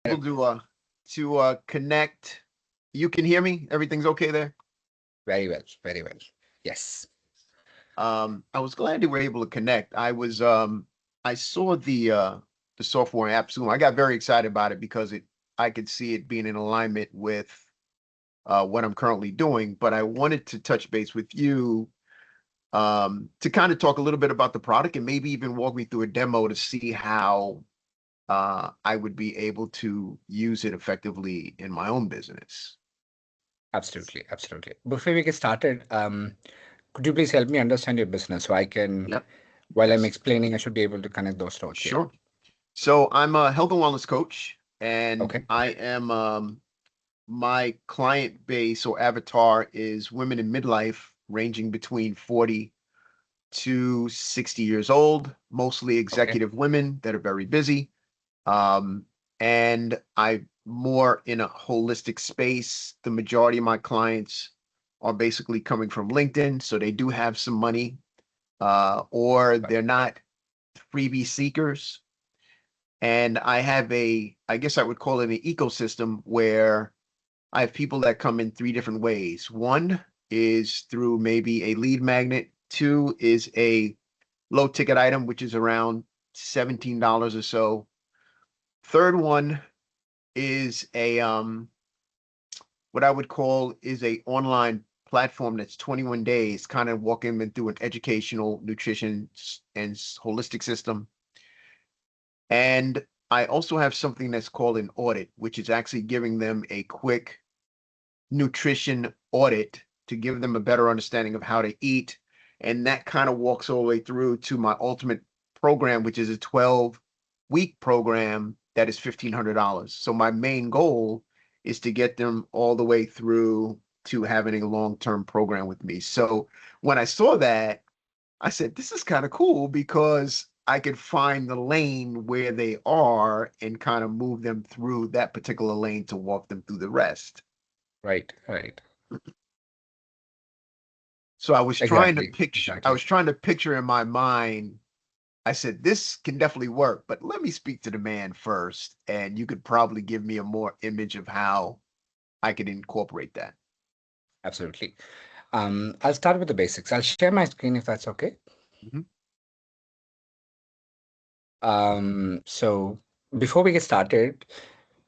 Able to connect. You can hear me? Everything's okay there? Very well, very well. Yes. I was glad they were able to connect. I saw the software app Zoom. I got very excited about it because I could see it being in alignment with what I'm currently doing. But I wanted to touch base with you to kind of talk a little bit about the product and maybe even walk me through a demo to see how I would be able to use it effectively in my own business. Absolutely, absolutely. Before we get started, could you please help me understand your business so I can, Yep. while I'm Yes. explaining, I should be able to connect those dots here. Sure. So I'm a health and wellness coach, and Okay. I am my client base or avatar is women in midlife, ranging between 40 to 60 years old, mostly Okay. executive women that are very busy. And I more in a holistic space. The majority of my clients are basically coming from LinkedIn, so they do have some money, or Right. they're not freebie seekers. And I guess I would call it an ecosystem where I have people that come in three different ways. One is through maybe a lead magnet. Two is a low ticket item, which is around $17 or so. Third one is a what I would call is a online platform that's 21 days, kind of walking them through an educational nutrition and holistic system. And I also have something that's called an audit, which is actually giving them a quick nutrition audit to give them a better understanding of how to eat. And that kind of walks all the way through to my ultimate program, which is a 12-week program that is $1,500. So my main goal is to get them all the way through to having a long-term program with me. So when I saw that, I said, this is kind of cool because I could find the lane where they are and kind of move them through that particular lane to walk them through the rest. Right. Right. So Exactly. Exactly. I was trying to picture in my mind. I said, this can definitely work, but let me speak to the man first, and you could probably give me a more image of how I could incorporate that. Absolutely. I'll start with the basics. I'll share my screen if that's okay. Mhm. So before we get started,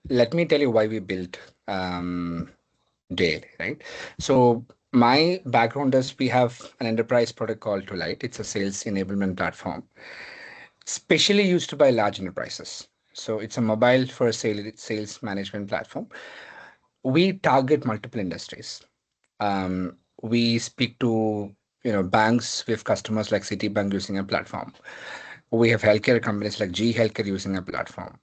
let me tell you why we built um, Dale, right? So my background is we have an enterprise product called Light. It's a sales enablement platform, specially used by large enterprises. So it's a mobile first sales management platform. We target multiple industries. We speak to banks. We have customers like Citibank using a platform. We have healthcare companies like G Healthcare using a platform.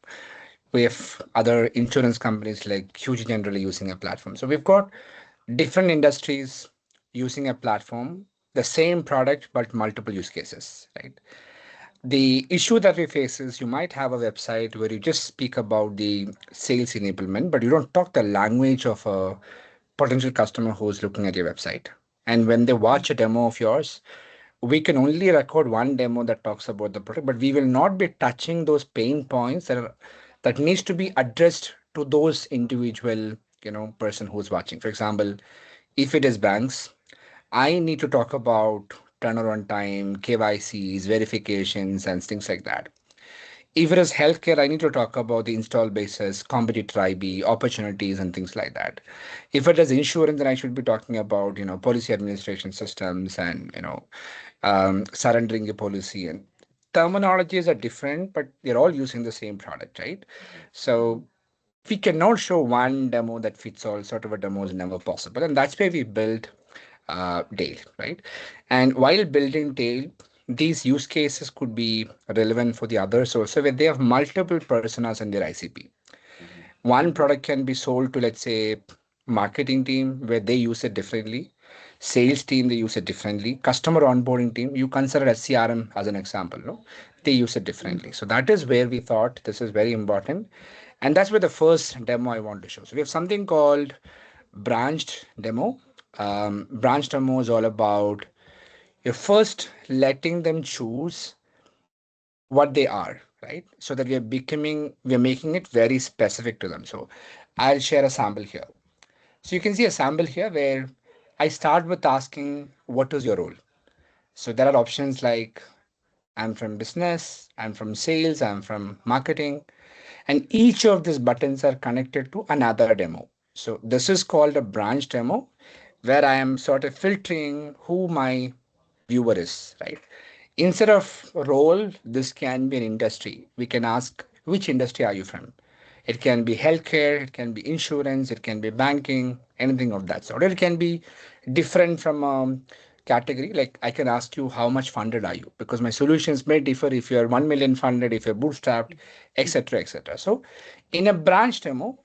We have other insurance companies like Huge Generally using a platform. So we've got different industries using a platform, the same product, but multiple use cases, right? The issue that we face is you might have a website where you just speak about the sales enablement, but you don't talk the language of a potential customer who's looking at your website. And when they watch a demo of yours, we can only record one demo that talks about the product, but we will not be touching those pain points that needs to be addressed to those individual person who's watching. For example, if it is banks, I need to talk about turnaround time, KYCs, verifications, and things like that. If it is healthcare, I need to talk about the install basis, competitor IB, opportunities, and things like that. If it is insurance, then I should be talking about policy administration systems and surrendering a policy, and terminologies are different, but they're all using the same product, right? So we cannot show one demo that fits all. Sort of a demo is never possible, and that's why we built Dale, right? And while building Dale, these use cases could be relevant for the others also, where they have multiple personas in their ICP. One product can be sold to, let's say, marketing team where they use it differently, sales team they use it differently, customer onboarding team you consider as CRM as an example, no, they use it differently. So that is where we thought this is very important, and that's where the first demo I want to show. So we have something called branched demo. Branch demo is all about you're first letting them choose what they are. right? So that we're making it very specific to them. So I'll share a sample here. So you can see a sample here where I start with asking, what is your role? So there are options like I'm from business, I'm from sales, I'm from marketing, and each of these buttons are connected to another demo. So this is called a branch demo where I am sort of filtering who my viewer is, right? Instead of role, this can be an industry. We can ask, which industry are you from? It can be healthcare, it can be insurance, it can be banking, anything of that sort. Or it can be different from category. Like I can ask you, how much funded are you? Because my solutions may differ if you're 1 million funded, if you're bootstrapped, etc., etc. So in a branch demo,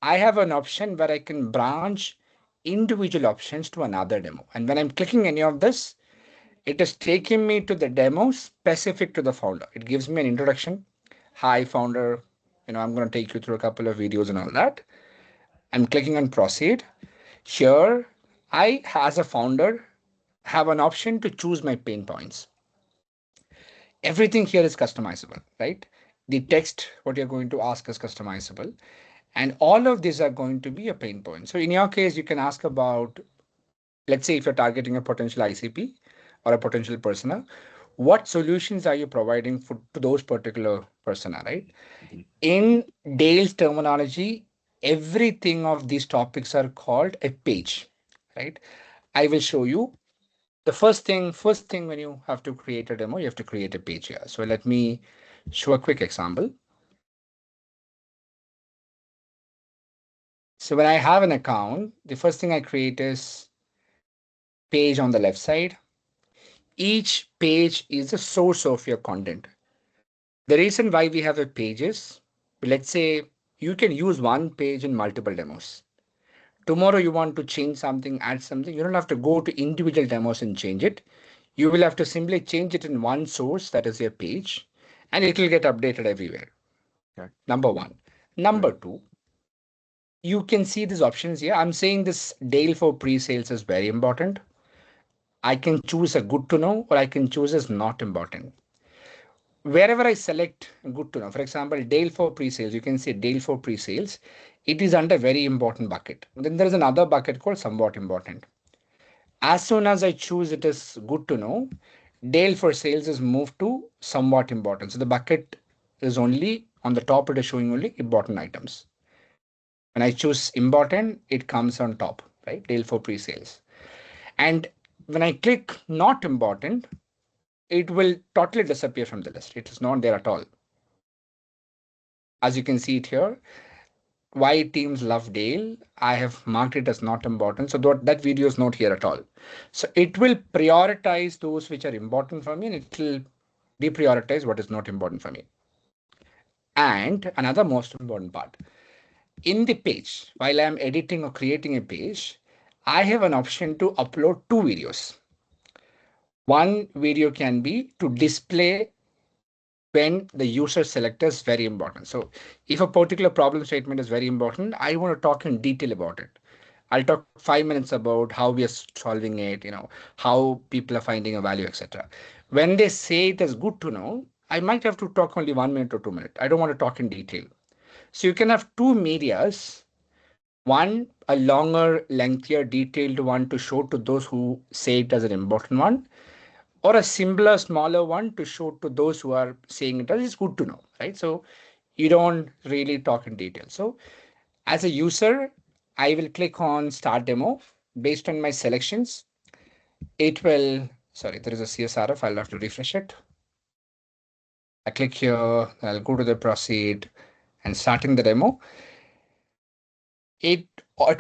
I have an option where I can branch individual options to another demo. And when I'm clicking any of this, it is taking me to the demo specific to the founder. It gives me an introduction. Hi, founder. I'm going to take you through a couple of videos and all that. I'm clicking on proceed. Here, I, as a founder, have an option to choose my pain points. Everything here is customizable, right? The text, what you're going to ask is customizable. And all of these are going to be a pain point. So in your case, you can ask about, let's say if you're targeting a potential ICP or a potential persona, what solutions are you providing to those particular persona, right? Mhm. In Dale's terminology, everything of these topics are called a page, right? I will show you. The first thing when you have to create a demo, you have to create a page here. So let me show a quick example. So when I have an account, the first thing I create is page on the left side. Each page is a source of your content. The reason why we have a page is, let's say you can use one page in multiple demos. Tomorrow you want to change something, add something, you don't have to go to individual demos and change it. You will have to simply change it in one source, that is your page, and it will get updated everywhere. Okay. Number one. Good. Number two, you can see these options here. I'm saying this Dale for pre-sales is very important. I can choose a good to know or I can choose as not important. Wherever I select good to know, for example, Dale for pre-sales, you can see Dale for pre-sales, it is under very important bucket. Then there is another bucket called somewhat important. As soon as I choose it is good to know, Dale for sales is moved to somewhat important. So the bucket is only on the top, it is showing only important items. When I choose important, it comes on top, right? Dale for pre-sales. And when I click not important, it will totally disappear from the list. It is not there at all. As you can see it here, why teams love Dale, I have marked it as not important. So that video is not here at all. So it will prioritize those which are important for me and it will deprioritize what is not important for me. And another most important part, in the page, while I'm editing or creating a page, I have an option to upload two videos. One video can be to display when the user selector is very important. So if a particular problem statement is very important, I want to talk in detail about it. I'll talk 5 minutes about how we are solving it, how people are finding a value, etc. When they say it is good to know, I might have to talk only 1 minute or 2 minutes. I don't want to talk in detail. So you can have two medias, one, a longer, lengthier, detailed one to show to those who say it as an important one, or a simpler, smaller one to show to those who are saying it as it's good to know, right? So you don't really talk in detail. So as a user, I will click on start demo based on my selections. It will, sorry, there is a CSRF. I'll have to refresh it. I click here, I'll go to the proceed and starting the demo. It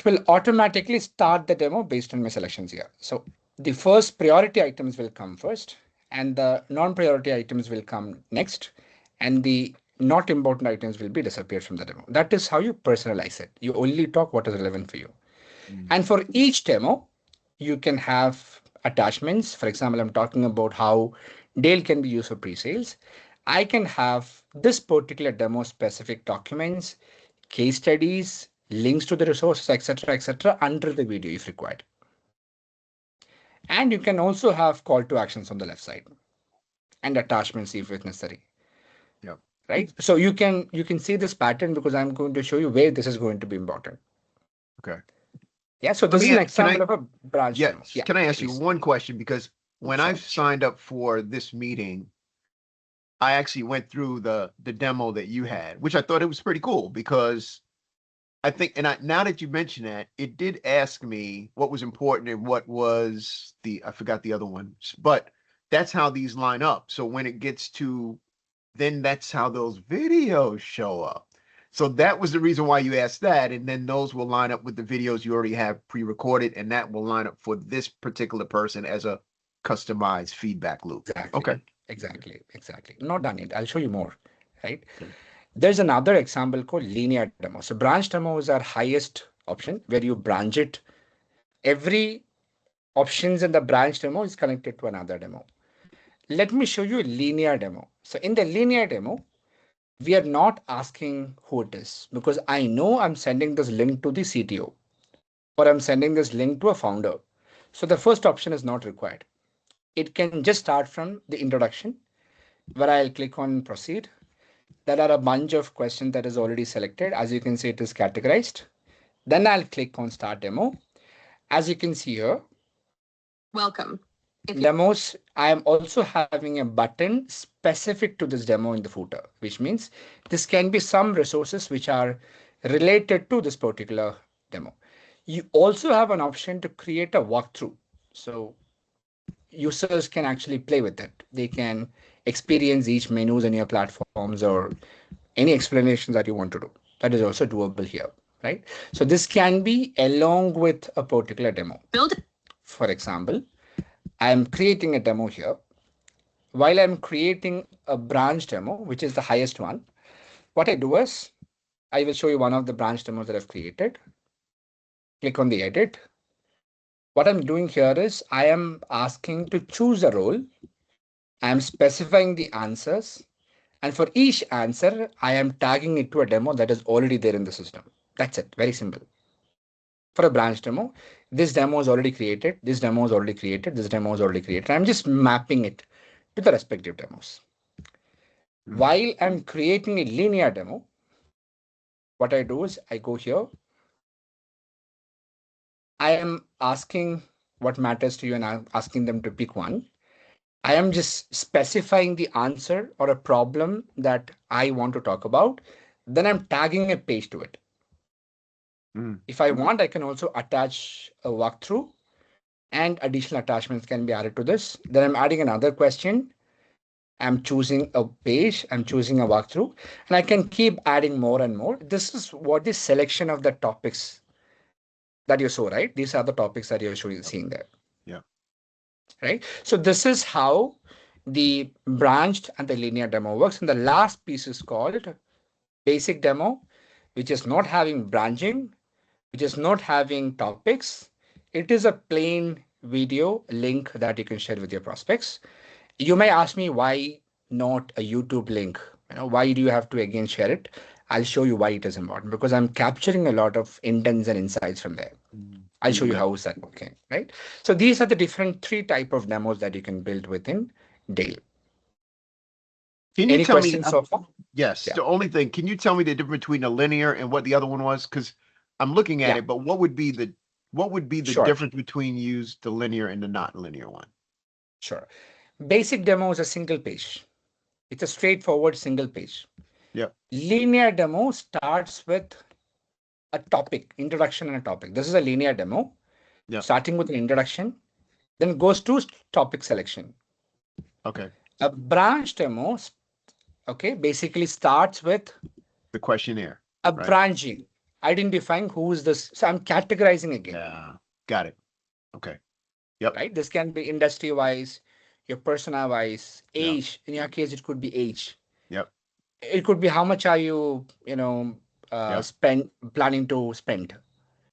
will automatically start the demo based on my selections here. So the first priority items will come first and the non-priority items will come next and the not important items will be disappeared from the demo. That is how you personalize it. You only talk what is relevant for you. Mm. And for each demo, you can have attachments. For example, I'm talking about how Dale can be used for pre-sales. I can have this particular demo specific documents, case studies, links to the resources, etc., etc., under the video if required. And you can also have call to actions on the left side and attachments if it's necessary. Yep. right? So you can see this pattern because I'm going to show you where this is going to be important. Okay. Yeah. So Let this is me, an can I, example of a branch demo. yes, Yeah, can I ask you please. one question? Because when Sure. I've signed up for this meeting, I actually went through the demo that you had, which I thought it was pretty cool because I think, and now that you mention that, it did ask me what was important and what was I forgot the other one, but that's how these line up. So when it gets to, then that's how those videos show up. So that was the reason why you asked that. And then those will line up with the videos you already have pre-recorded, and that will line up for this particular person as a customized feedback loop. Exactly. Okay. Exactly. Not done it. I'll show you more. Right. Okay. There's another example called linear demo. So branch demo is our highest option where you branch it. Every options in the branch demo is connected to another demo. Let me show you a linear demo. So in the linear demo, we are not asking who it is because I know I'm sending this link to the CTO or I'm sending this link to a founder. So the first option is not required. It can just start from the introduction where I'll click on proceed. There are a bunch of questions that is already selected. As you can see, it is categorized. Then I'll click on start demo. As you can see here, welcome. Demos, I am also having a button specific to this demo in the footer, which means this can be some resources which are related to this particular demo. You also have an option to create a walkthrough. So users can actually play with it. They can experience each menus in your platforms or any explanations that you want to do. That is also doable here, right? So this can be along with a particular demo. Build. For example, I'm creating a demo here. While I'm creating a branch demo, which is the highest one, what I do is I will show you one of the branch demos that I've created. Click on the edit. What I'm doing here is I am asking to choose a role. I am specifying the answers. And for each answer, I am tagging it to a demo that is already there in the system. That's it. Very simple. For a branch demo, this demo is already created. This demo is already created. This demo is already created. I'm just mapping it to the respective demos. While I'm creating a linear demo, what I do is I go here. I am asking what matters to you and I'm asking them to pick one. I am just specifying the answer or a problem that I want to talk about. Then I'm tagging a page to it. If I want, I can also attach a walkthrough and additional attachments can be added to this. Then I'm adding another question. I'm choosing a page, I'm choosing a walkthrough, and I can keep adding more and more. This is what the selection of the topics that you saw, right? These are the topics that you're seeing there. Yeah. Right. So this is how the branched and the linear demo works. And the last piece is called basic demo, which is not having branching, which is not having topics. It is a plain video link that you can share with your prospects. You may ask me why not a YouTube link? Why do you have to again share it? I'll show you why it is important because I'm capturing a lot of intents and insights from there. I'll show you how is that working, right? So these are the different 3 type of demos that you can build within Dale. Can you Any tell me? questions so far? Yes. Yeah. The only thing, can you tell me the difference between a linear and what the other one was? Because I'm looking at Yeah. it, but what would be the Sure. difference between the linear and the not linear one? Sure. Basic demo is a single page. It's a straightforward single page. Yeah. Linear demo starts with a topic, introduction and a topic. This is a linear demo, Yeah. starting with an introduction, then goes to topic selection. Okay. A branch demo, okay, basically starts with The questionnaire. a Right. branching, identifying who is this. So I'm categorizing again. Yeah. Got it. Okay. Yep. Right. This can be industry wise, your persona wise, Yeah. age. In your case, it could be age. Yep. It could be how much are you, Yep. planning to spend.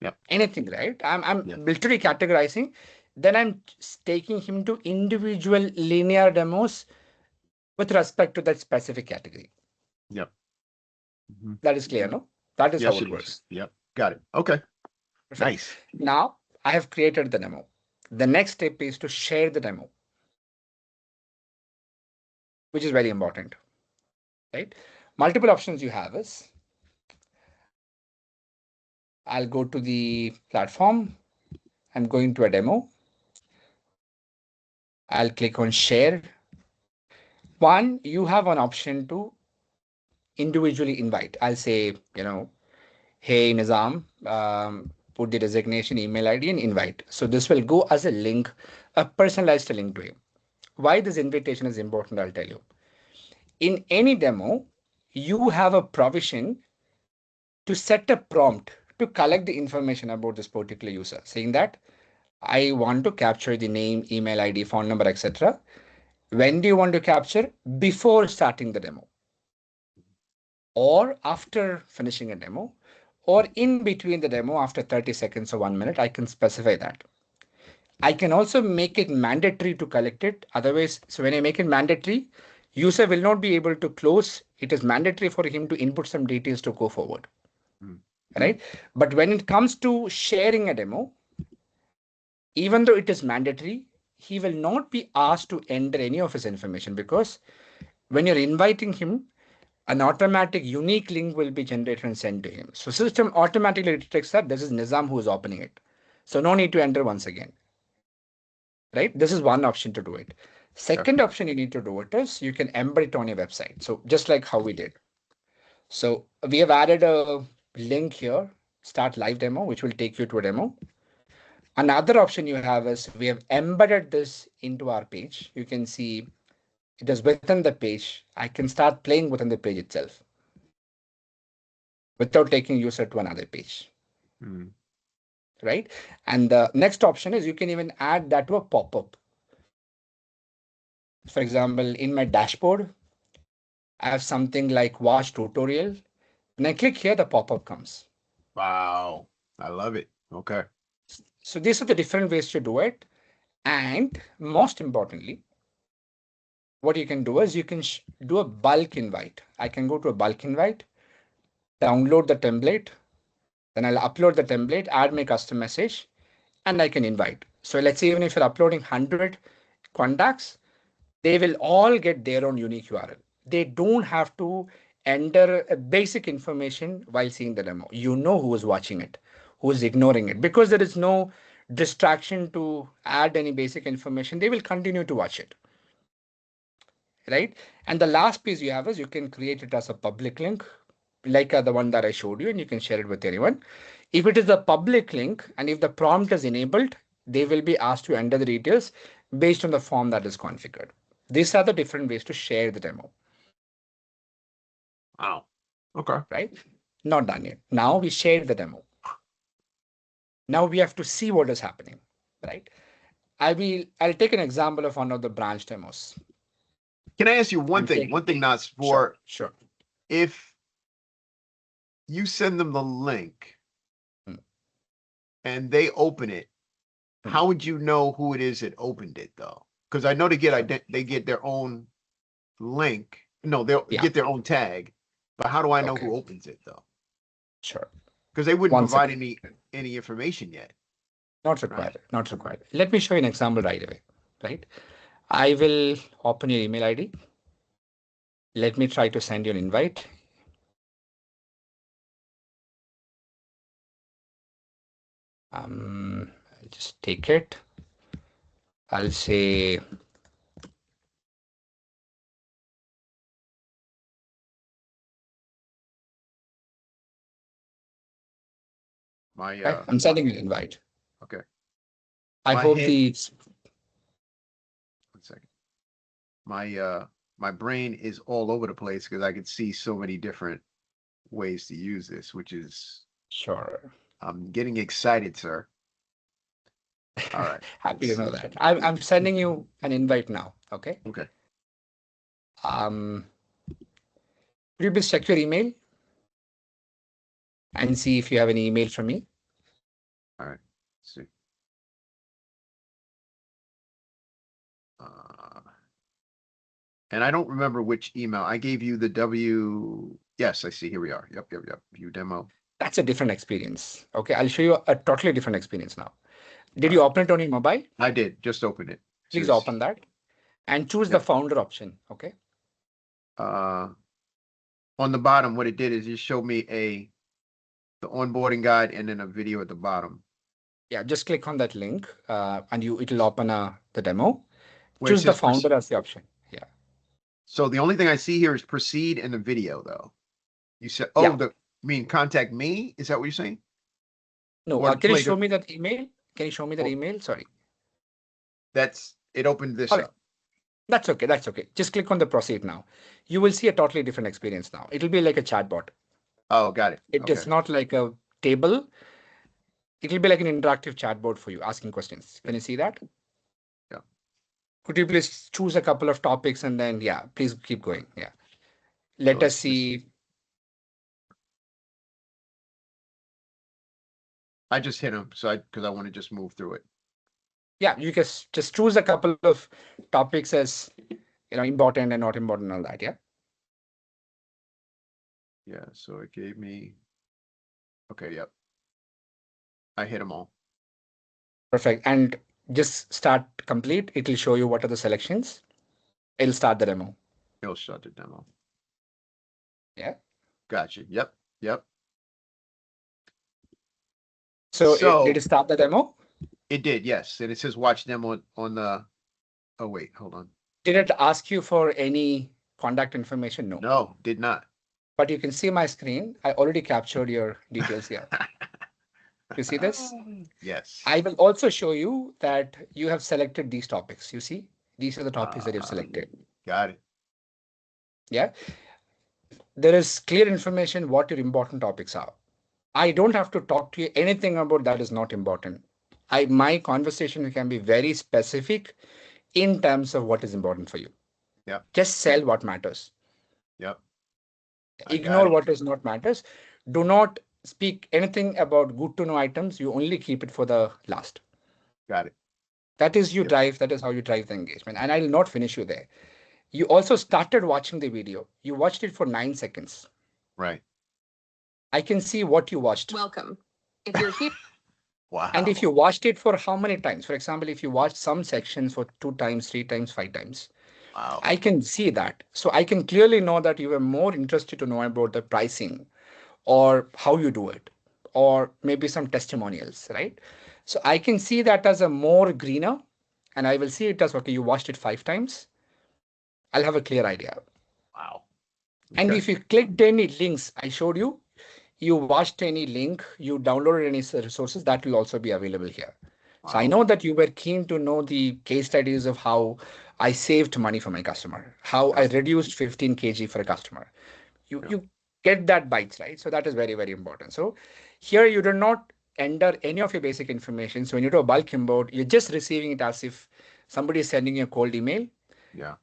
Yep. Anything, right? I'm Yes. literally categorizing. Then I'm taking him to individual linear demos with respect to that specific category. Yep. That is clear, no? That is how Yes, it it is. works. Yep. Got it. Okay. Perfect. Nice. Now I have created the demo. The next step is to share the demo, which is very important, right? multiple options you have is, I'll go to the platform. I'm going to a demo. I'll click on share. One, you have an option to individually invite. I'll say, hey, Nizam, put the designation, email ID, and invite. So this will go as a link, a personalized link to him. Why this invitation is important, I'll tell you. In any demo, you have a provision to set a prompt to collect the information about this particular user, saying that I want to capture the name, email ID, phone number, etc. When do you want to capture? Before starting the demo, or after finishing a demo, or in between the demo after 30 seconds or 1 minute. I can specify that. I can also make it mandatory to collect it. Otherwise, so when I make it mandatory, user will not be able to close. It is mandatory for him to input some details to go forward. Right? But when it comes to sharing a demo, even though it is mandatory, he will not be asked to enter any of his information, because when you're inviting him, an automatic unique link will be generated and sent to him. So system automatically detects that this is Nizam who is opening it. So no need to enter once again. Right? This is one option to do it. Second option you need to do it is you can embed it on your website. So just like how we did. So we have added a link here, start live demo, which will take you to a demo. Another option you have is we have embedded this into our page. You can see it is within the page. I can start playing within the page itself without taking user to another page. Right? And the next option is you can even add that to a pop-up. For example, in my dashboard, I have something like watch tutorial. When I click here, the pop-up comes. Wow. I love it. Okay. So these are the different ways to do it. And most importantly, what you can do is you can do a bulk invite. I can go to a bulk invite, download the template, then I'll upload the template, add my custom message, and I can invite. So let's say even if you're uploading 100 contacts, they will all get their own unique URL. They don't have to enter a basic information while seeing the demo. You know who is watching it, who is ignoring it, because there is no distraction to add any basic information. They will continue to watch it. Right? And the last piece you have is you can create it as a public link, like the one that I showed you, and you can share it with anyone. If it is a public link and if the prompt is enabled, they will be asked to enter the details based on the form that is configured. These are the different ways to share the demo. Wow. Okay. Right? Not done yet. Now we shared the demo. Now we have to see what is happening. Right? I'll take an example of one of the branch demos. Can I ask you one thing? One thing, Nas, for sure. If you send them the link and they open it, how would you know who it is that opened it, though? Because I know they get their own link. No, they'll get their own tag. But how do I know who opens it, though? Sure. Because they wouldn't provide any information yet. Not required. Right? Not required. Let me show you an example right away. Right? I will open your email ID. Let me try to send you an invite. I'll just take it. I'll say I'm sending you an invite. Okay. I hope the 1 second. My brain is all over the place because I could see so many different ways to use this, which is sure. I'm getting excited, sir. All right. Happy to know that. I'm sending you an invite now. Okay. Okay. Could you please check your email and see if you have an email from me? All right. Let's see. And I don't remember which email I gave you. The W. Yes, I see. Here we are. Yep. View demo. That's a different experience. Okay, I'll show you a totally different experience now. Did you open it on your mobile? I did. Just open it. Please open that and choose the founder option. Okay. on the bottom, what it did is it showed me the onboarding guide and then a video at the bottom Yeah, just click on that link and it'll open the demo. where it Choose the says founder as the option. Yeah. So the only thing I see here is proceed in the video, though. You said, Yeah. contact me? Is that what you're saying? No, Or can you play show the- me that email? Can you show me that Well- email? Sorry. It opened this Okay. up. That's okay. That's okay. Just click on the proceed now. You will see a totally different experience now. It'll be like a chatbot. Oh, got it. It is not like a table. It'll be like an interactive chatbot for you asking questions. Can you see that? Yeah. Could you please choose a couple of topics and then, yeah, please keep going. Yeah. Let us see. I just hit him because I want to just move through it. Yeah, you can just choose a couple of topics as important and not important, all that. Yeah. Yeah. So it gave me. Okay. Yep. I hit them all. Perfect. And just start complete. It'll show you what are the selections. It'll start the demo. It'll start the demo. Yeah. Gotcha. Yep. Yep. So did it start the demo? It did, yes. And it says watch demo on the. Oh wait, hold on. Did it ask you for any contact information? No. No, did not. But you can see my screen. I already captured your details here. You see this? Yes. I will also show you that you have selected these topics. You see, these are the topics that you've selected. Got it. Yeah. There is clear information what your important topics are. I don't have to talk to you anything about that is not important. My conversation can be very specific in terms of what is important for you. Yep. Just sell what matters. Yep. Ignore what is not matters. Do not speak anything about good to know items. You only keep it for the last. Got it. That is that is how you drive the engagement. And I will not finish you there. You also started watching the video. You watched it for 9 seconds. Right. I can see what you watched. Welcome. If you're here. Wow. And if you watched it for how many times? For example, if you watched some sections for 2 times, 3 times, 5 times, wow. I can see that. So I can clearly know that you were more interested to know about the pricing or how you do it, or maybe some testimonials, right? So I can see that as a more greener, and I will see it as, okay, you watched it 5 times. I'll have a clear idea. Wow. Okay. And if you clicked any links I showed you, you watched any link, you downloaded any resources, that will also be available here. Wow. So I know that you were keen to know the case studies of how I saved money for my customer, how I reduced 15 kg for a customer. You get that bites, right? So that is very, very important. So here you do not enter any of your basic information. So when you do a bulk import, you're just receiving it as if somebody is sending you a cold email. Yeah.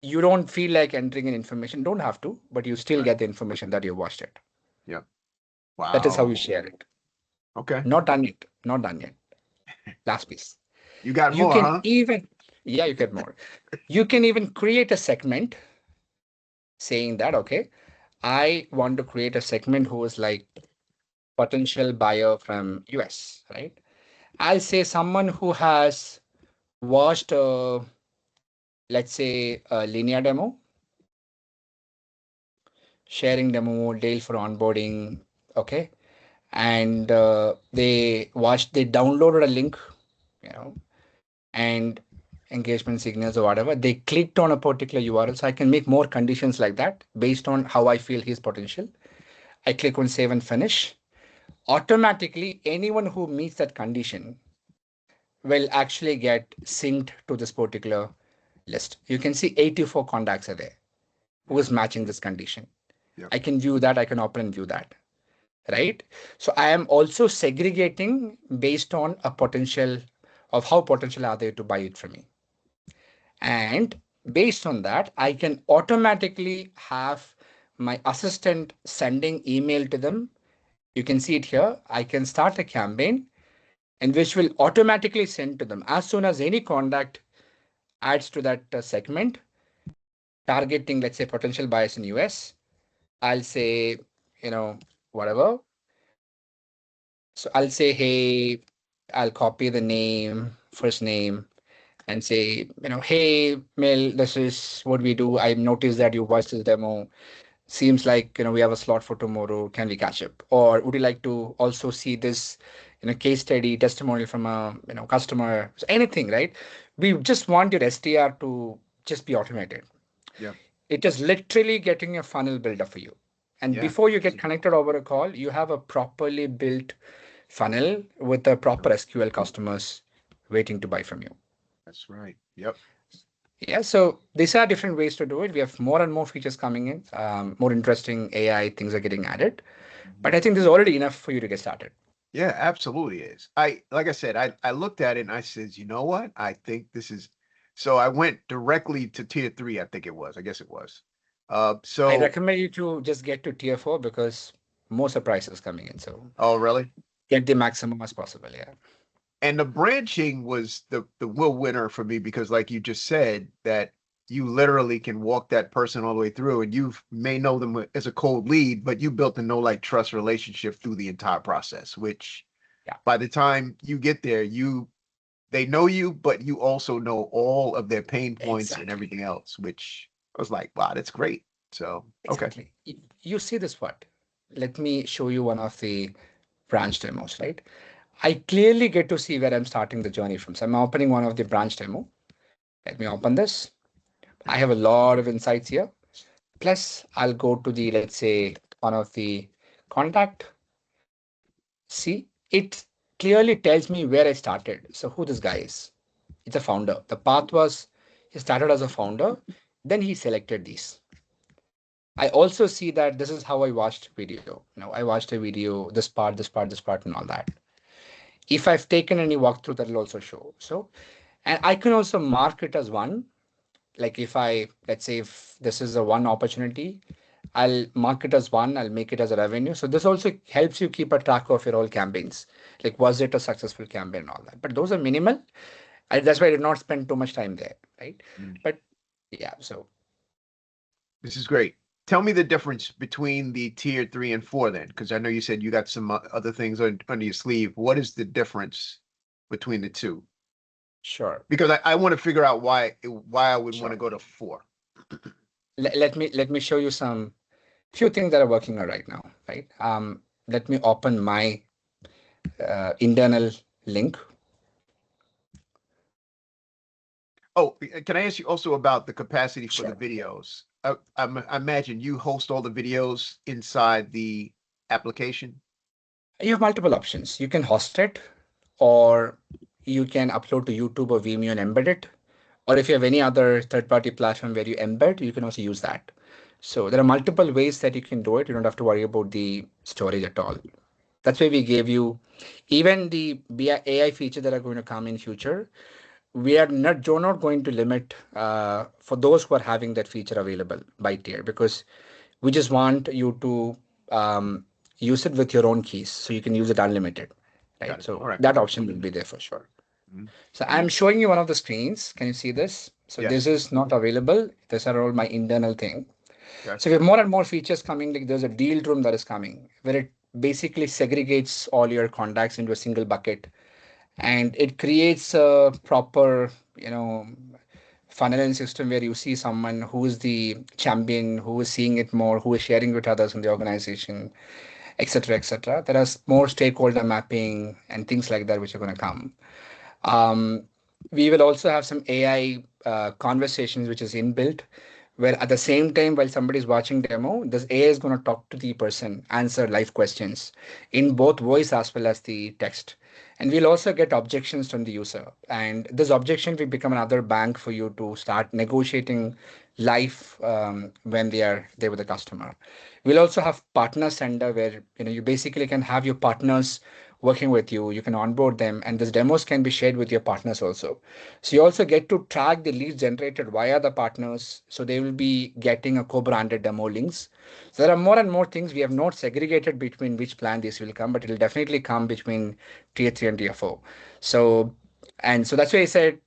You don't feel like entering in information, don't have to, but you still get the information that you watched it. Yep. Wow. That is how you share it. Okay. Not done yet. Not done yet. Last piece. You got you more, can huh? You get more. You can even create a segment saying that, okay, I want to create a segment who is like potential buyer from US, right? I'll say someone who has watched, let's say, a linear demo, sharing demo, Dale for onboarding, okay? And they downloaded a link, and engagement signals or whatever. They clicked on a particular URL. So I can make more conditions like that based on how I feel his potential. I click on save and finish. Automatically, anyone who meets that condition will actually get synced to this particular list. You can see 84 contacts are there who is matching this condition. Yep. I can view that. I can open and view that. Right. So I am also segregating based on a potential of how potential are they to buy it from me. And based on that, I can automatically have my assistant sending email to them. You can see it here. I can start a campaign and which will automatically send to them as soon as any contact adds to that segment, targeting, let's say, potential buyers in US. I'll say, whatever. So I'll say, hey, I'll copy the name, first name, and say, hey, Mel, this is what we do. I noticed that you watched this demo. seems like, we have a slot for tomorrow. Can we catch up? Or would you like to also see this, case study testimonial from a, customer? So anything, right? We just want your SDR to just be automated. Yeah. It is literally getting a funnel builder for you. And Yeah. before you get connected over a call, you have a properly built funnel with the proper SQL customers waiting to buy from you. That's right. Yep. Yeah, so these are different ways to do it. We have more and more features coming in, more interesting AI things are getting added. But I think this is already enough for you to get started. Yeah, absolutely is. Like I said, I looked at it and I said, you know what? I think this is, so I went directly to tier 3, I think it was. I guess it was. I So, recommend you to just get to tier 4 because more surprises coming in. So oh, really? get the maximum as possible. Yeah. And the branching was the real winner for me because, like you just said, that you literally can walk that person all the way through, and you may know them as a cold lead, but you built a no like trust relationship through the entire process. Which, Yeah. by the time you get there, they know you, but you also know all of their pain points and Exactly. everything else. Which I was like, wow, that's great. So okay, Exactly. You see this what? Let me show you one of the branch demos, right? I clearly get to see where I'm starting the journey from. So I'm opening one of the branch demo. Let me open this. I have a lot of insights here. Plus, I'll go to the, let's say, one of the contact. See, it clearly tells me where I started. So who this guy is. It's a founder. The path was he started as a founder, then he selected these. I also see that this is how I watched video. I watched a video, this part, this part, this part, and all that. If I've taken any walkthrough, that will also show. So, and I can also mark it as one. Like if I, let's say if this is a one opportunity, I'll mark it as one, I'll make it as a revenue. So this also helps you keep a track of your whole campaigns. Like, was it a successful campaign and all that? But those are minimal. That's why I did not spend too much time there, right? But yeah, so this is great. Tell me the difference between the tier 3 and 4 then, because I know you said you got some other things under your sleeve. What is the difference between the two? sure, Because I want to figure out why I would want to sure. go to 4. Let me show you some few things that are working on right now, right? Let me open my internal link. Oh, can I ask you also about the capacity for the Sure. videos? I imagine you host all the videos inside the application. You have multiple options. You can host it, or you can upload to YouTube or Vimeo and embed it. Or if you have any other third-party platform where you embed, you can also use that. So there are multiple ways that you can do it. You don't have to worry about the storage at all. That's why we gave you even the AI feature that are going to come in future. We are not going to limit for those who are having that feature available by tier, because we just want you to use it with your own keys, so you can use it unlimited, Got right? it. All So right. that option will be there for sure. Mhm. So I'm showing you one of the screens. Can you see this? So this Yes. is not available. These are all my internal thing. Okay. So we have more and more features coming. Like there's a deal room that is coming where it basically segregates all your contacts into a single bucket, and it creates a proper, funneling system where you see someone who is the champion, who is seeing it more, who is sharing with others in the organization, etc., etc. There are more stakeholder mapping and things like that which are going to come. Um, we will also have some AI conversations, which is inbuilt, where at the same time, while somebody is watching demo, this AI is going to talk to the person, answer live questions in both voice as well as the text. And we'll also get objections from the user. And this objection will become another bank for you to start negotiating live when they are there with the customer. We'll also have partner center where you basically can have your partners working with you. You can onboard them, and these demos can be shared with your partners also. So you also get to track the leads generated via the partners. So they will be getting a co-branded demo links. So there are more and more things. We have not segregated between which plan this will come, but it will definitely come between tier 3 and tier 4. So, and so that's why I said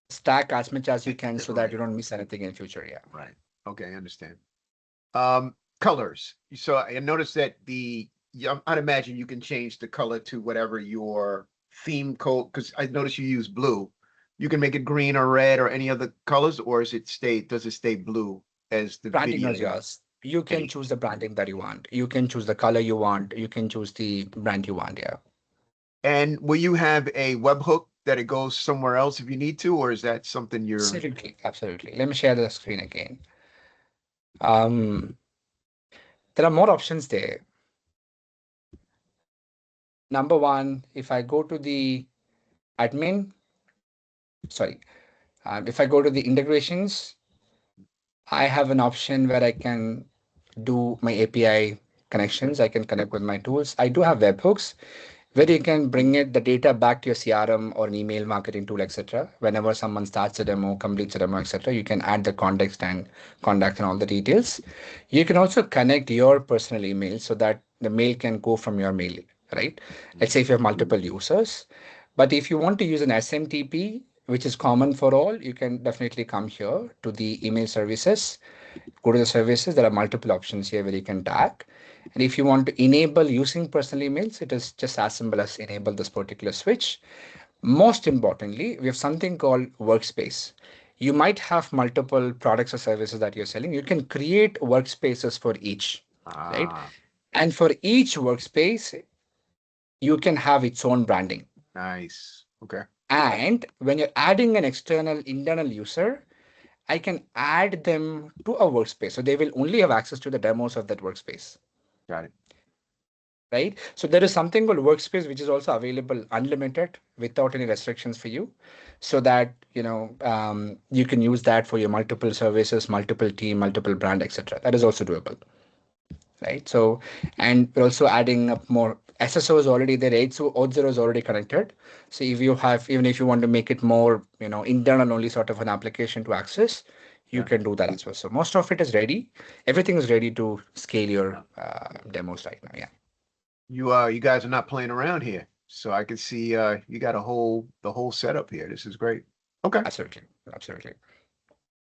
stack as much as you can so that Right. you don't miss anything in future. Yeah. Right. Okay, I understand. Colors. So I noticed that I'd imagine you can change the color to whatever your theme code, because I noticed you use blue. You can make it green or red or any other colors, or does it stay blue as the Branding video is goes? yours. You can Any. choose the branding that you want. You can choose the color you want. You can choose the brand you want. Yeah. And will you have a webhook that it goes somewhere else if you need to, or is that something you're Absolutely. Absolutely. Let me share the screen again. Um, there are more options there. Number one, if I go to the admin, sorry, if I go to the integrations, I have an option where I can do my API connections. I can connect with my tools. I do have webhooks where you can bring it the data back to your CRM or an email marketing tool, etc. Whenever someone starts a demo, completes a demo, etc., you can add the context and contact and all the details. You can also connect your personal email so that the mail can go from your mail, right? Let's say if you have multiple users. But if you want to use an SMTP, which is common for all, you can definitely come here to the email services, go to the services. There are multiple options here where you can tag. And if you want to enable using personal emails, it is just as simple as enable this particular switch. Most importantly, we have something called workspace. You might have multiple products or services that you're selling. You can create workspaces for each, right? ah And for each workspace, you can have its own branding. nice. Okay, And when you're adding an external internal user, I can add them to a workspace. So they will only have access to the demos of that workspace, got it. right? So there is something called workspace, which is also available unlimited without any restrictions for you. So that, you can use that for your multiple services, multiple team, multiple brand, etc. That is also doable, right? So, and we're also adding up more SSO is already there. 8.0 is already connected. So if you have, even if you want to make it more, internal only sort of an application to access, you Yeah. can do that as well. So most of it is ready. Everything is ready to scale your demos right now. Yeah, You guys are not playing around here. So I can see you got the whole setup here. This is great. Okay. absolutely, absolutely.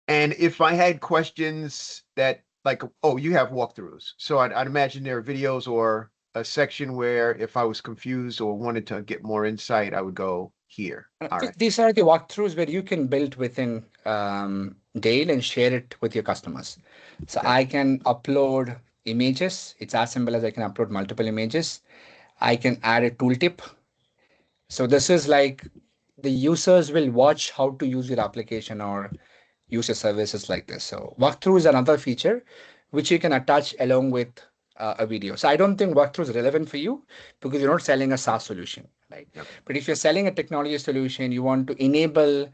And if I had questions that like, oh, you have walkthroughs. So I'd imagine there are videos or a section where if I was confused or wanted to get more insight, I would go here. All right. These are the walkthroughs where you can build within Dale and share it with your customers. So Okay. I can upload images. It's as simple as I can upload multiple images. I can add a tooltip. So this is like the users will watch how to use your application or use your services like this. So walkthrough is another feature which you can attach along with a video. So I don't think walkthrough is relevant for you because you're not selling a SaaS solution, right? Yep. But if you're selling a technology solution, you want to enable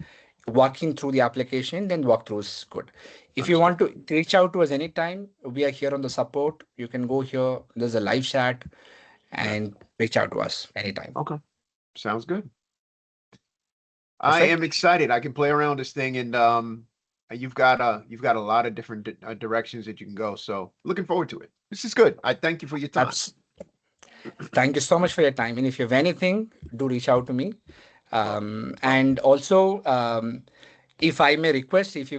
walking through the application, then walkthrough is good. If you want Understood. to reach out to us anytime, we are here on the support. You can go here. There's a live chat Okay. and reach out to us anytime. Okay. Sounds good. I am Perfect. excited. I can play around this thing and you've got a lot of different directions that you can go. So looking forward to it. This is good. I thank you for your time. Thank you so much for your time. And if you have anything, do reach out to me. And also, if I may request, if you